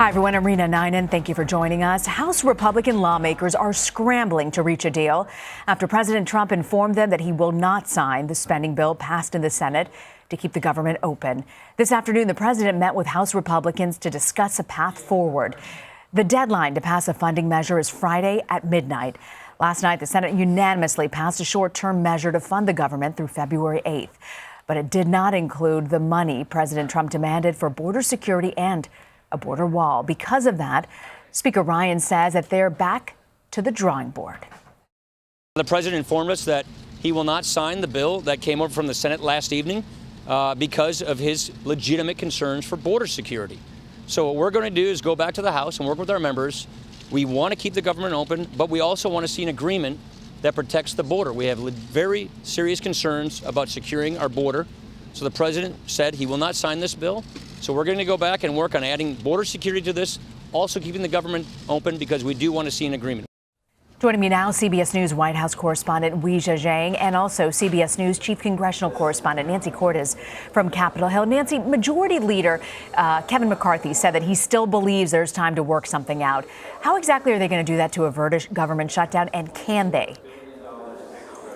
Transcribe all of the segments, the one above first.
Hi, everyone. I'm Rena Ninan. Thank you for joining us. House Republican lawmakers are scrambling to reach a deal after President Trump informed them that he will not sign the spending bill passed in the Senate to keep the government open. This afternoon, the president met with House Republicans to discuss a path forward. The deadline to pass a funding measure is Friday at midnight. Last night, the Senate unanimously passed a short-term measure to fund the government through February 8th. But it did not include the money President Trump demanded for border security and a border wall. Because of that, Speaker Ryan says that they're back to the drawing board. The president informed us that he will not sign the bill that came over from the Senate last evening because of his legitimate concerns for border security. So what we're going to do is go back to the House and work with our members. We want to keep the government open, but we also want to see an agreement that protects the border. We have very serious concerns about securing our border. So the president said he will not sign this bill. So we're going to go back and work on adding border security to this, also keeping the government open because we do want to see an agreement. Joining me now, CBS News White House correspondent Weijia Jiang and also CBS News Chief Congressional Correspondent Nancy Cortez from Capitol Hill. Nancy, Majority Leader Kevin McCarthy said that he still believes there's time to work something out. How exactly are they going to do that to avert a government shutdown, and can they?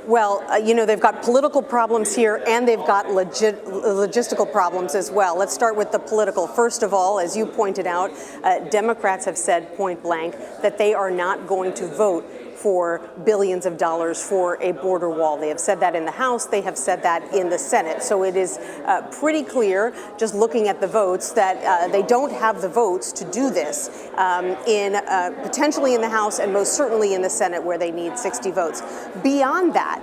Well, they've got political problems here and they've got logistical problems as well. Let's start with the political. First of all, as you pointed out, Democrats have said point blank that they are not going to vote for billions of dollars for a border wall. They have said that in the House. They have said that in the Senate. So it is pretty clear, just looking at the votes, that they don't have the votes to do this potentially in the House and most certainly in the Senate, where they need 60 votes. Beyond that,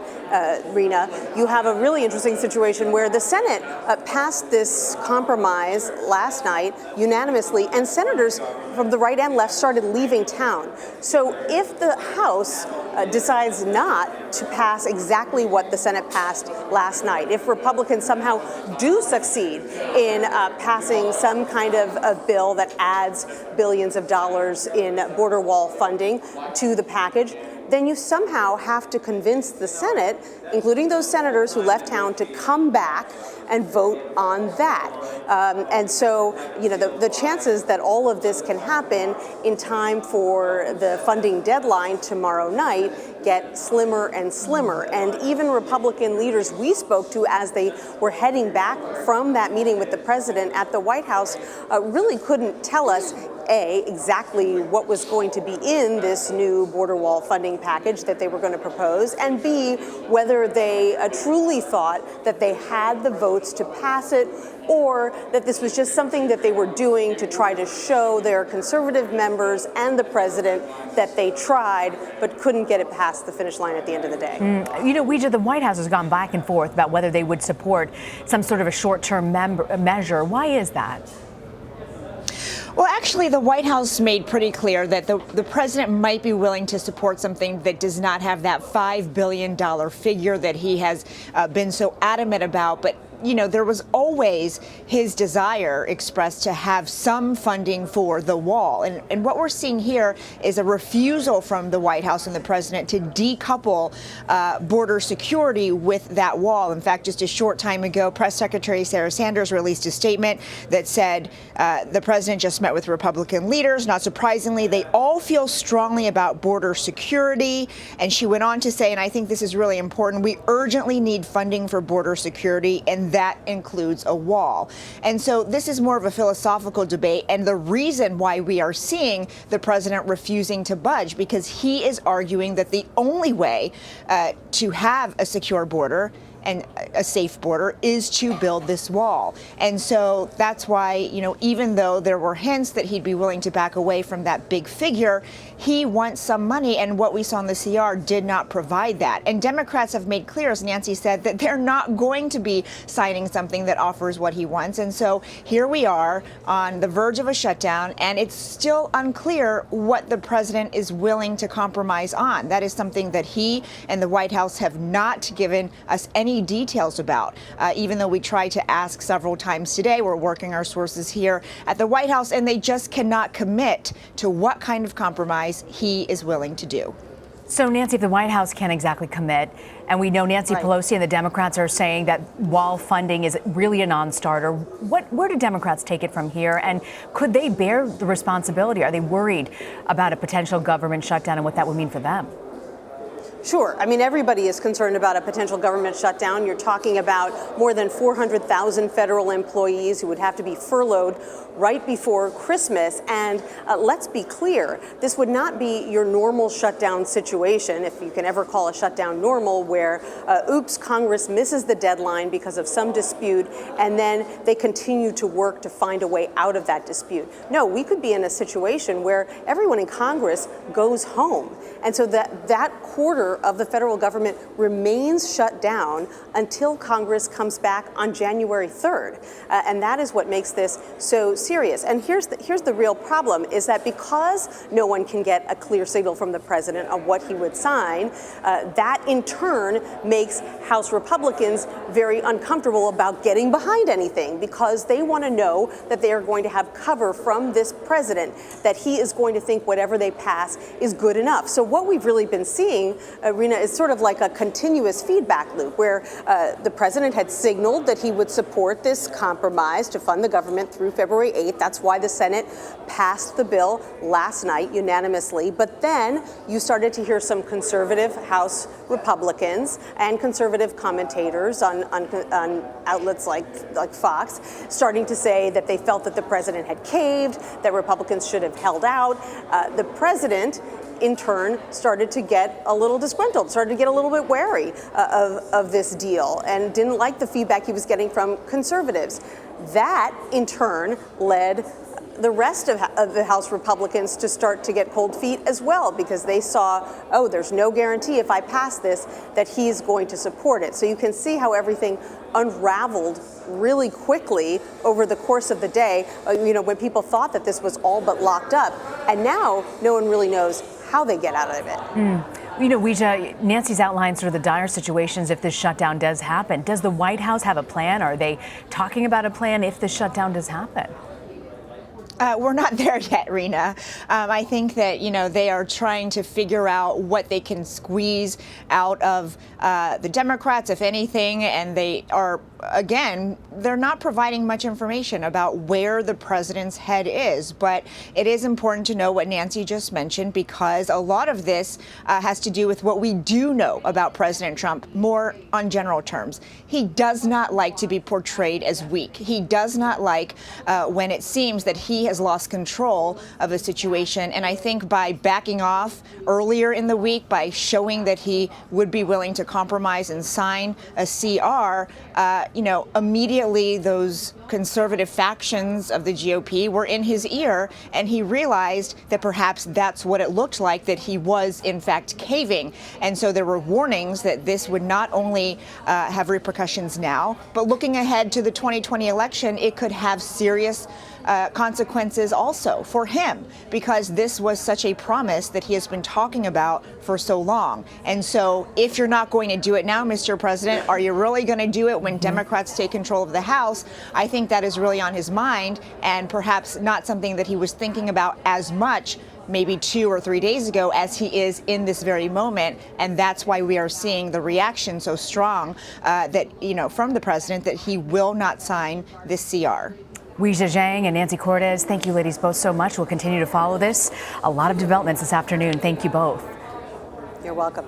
Rena, you have a really interesting situation where the Senate passed this compromise last night unanimously, and senators from the right and left started leaving town. So if the House decides not to pass exactly what the Senate passed last night, if Republicans somehow do succeed in passing some kind of bill that adds billions of dollars in border wall funding to the package, then you somehow have to convince the Senate, including those senators who left town, to come back and vote on that. And so, the chances that all of this can happen in time for the funding deadline tomorrow night get slimmer and slimmer. And even Republican leaders we spoke to as they were heading back from that meeting with the president at the White House really couldn't tell us, A, exactly what was going to be in this new border wall funding package that they were going to propose, and B, whether they truly thought that they had the votes to pass it, or that this was just something that they were doing to try to show their conservative members and the president that they tried but couldn't get it past the finish line at the end of the day. Weijia, the White House has gone back and forth about whether they would support some sort of a short-term measure. Why is that? Well, actually, the White House made pretty clear that the president might be willing to support something that does not have that $5 billion figure that he has been so adamant about. But there was always his desire expressed to have some funding for the wall. And what we're seeing here is a refusal from the White House and the president to decouple border security with that wall. In fact, just a short time ago, Press Secretary Sarah Sanders released a statement that said the president just met with Republican leaders. Not surprisingly, they all feel strongly about border security. And she went on to say, and I think this is really important, we urgently need funding for border security, and that includes a wall. And so this is more of a philosophical debate, and the reason why we are seeing the president refusing to budge, because he is arguing that the only way to have a secure border and a safe border is to build this wall. And so that's why, even though there were hints that he'd be willing to back away from that big figure, he wants some money, and what we saw in the CR did not provide that. And Democrats have made clear, as Nancy said, that they're not going to be signing something that offers what he wants. And so here we are on the verge of a shutdown, and it's still unclear what the president is willing to compromise on. That is something that he and the White House have not given us any details about, even though we tried to ask several times today. We're working our sources here at the White House, and they just cannot commit to what kind of compromise he is willing to do. So, Nancy, if the White House can't exactly commit, and we know Nancy Pelosi and the Democrats are saying that wall funding is really a non-starter, where do Democrats take it from here? And could they bear the responsibility? Are they worried about a potential government shutdown and what that would mean for them? Sure. I mean, everybody is concerned about a potential government shutdown. You're talking about more than 400,000 federal employees who would have to be furloughed right before Christmas. And let's be clear, this would not be your normal shutdown situation, if you can ever call a shutdown normal, where, oops, Congress misses the deadline because of some dispute, and then they continue to work to find a way out of that dispute. No, we could be in a situation where everyone in Congress goes home. And so that quarter of the federal government remains shut down until Congress comes back on January 3rd. And that is what makes this so serious. And here's the real problem, is that because no one can get a clear signal from the president on what he would sign, that in turn makes House Republicans very uncomfortable about getting behind anything, because they want to know that they are going to have cover from this president, that he is going to think whatever they pass is good enough. So what we've really been seeing, Rena, is sort of like a continuous feedback loop where the president had signaled that he would support this compromise to fund the government through February 8th. That's why the Senate passed the bill last night unanimously. But then you started to hear some conservative House Republicans and conservative commentators on outlets like Fox starting to say that they felt that the president had caved, that Republicans should have held out. The president, in turn, started to get a little disgruntled, started to get a little bit wary of this deal, and didn't like the feedback he was getting from conservatives. That, in turn, led the rest of the House Republicans to start to get cold feet as well, because they saw, oh, there's no guarantee if I pass this that he's going to support it. So you can see how everything unraveled really quickly over the course of the day, when people thought that this was all but locked up. And now no one really knows how they get out of it. Weijia, Nancy's outlined sort of the dire situations if this shutdown does happen. Does the White House have a plan? Are they talking about a plan if the shutdown does happen? We're not there yet, Rena. I think that, they are trying to figure out what they can squeeze out of the Democrats, if anything, and they are, again, they're not providing much information about where the president's head is. But it is important to know what Nancy just mentioned, because a lot of this has to do with what we do know about President Trump, more on general terms. He does not like to be portrayed as weak. He does not like when it seems that he has lost control of a situation. And I think by backing off earlier in the week, by showing that he would be willing to compromise and sign a CR, immediately those conservative factions of the GOP were in his ear, and he realized that perhaps that's what it looked like, that he was in fact caving. And so there were warnings that this would not only have repercussions now, but looking ahead to the 2020 election, it could have serious consequences also for him, because this was such a promise that he has been talking about for so long. And so if you're not going to do it now, Mr. President, are you really going to do it when Democrats take control of the House? I think that is really on his mind, and perhaps not something that he was thinking about as much maybe 2 or 3 days ago as he is in this very moment. And that's why we are seeing the reaction so strong from the president that he will not sign this CR. Weijia Jiang and Nancy Cortez, thank you ladies both so much. We'll continue to follow this. A lot of developments this afternoon. Thank you both. You're welcome.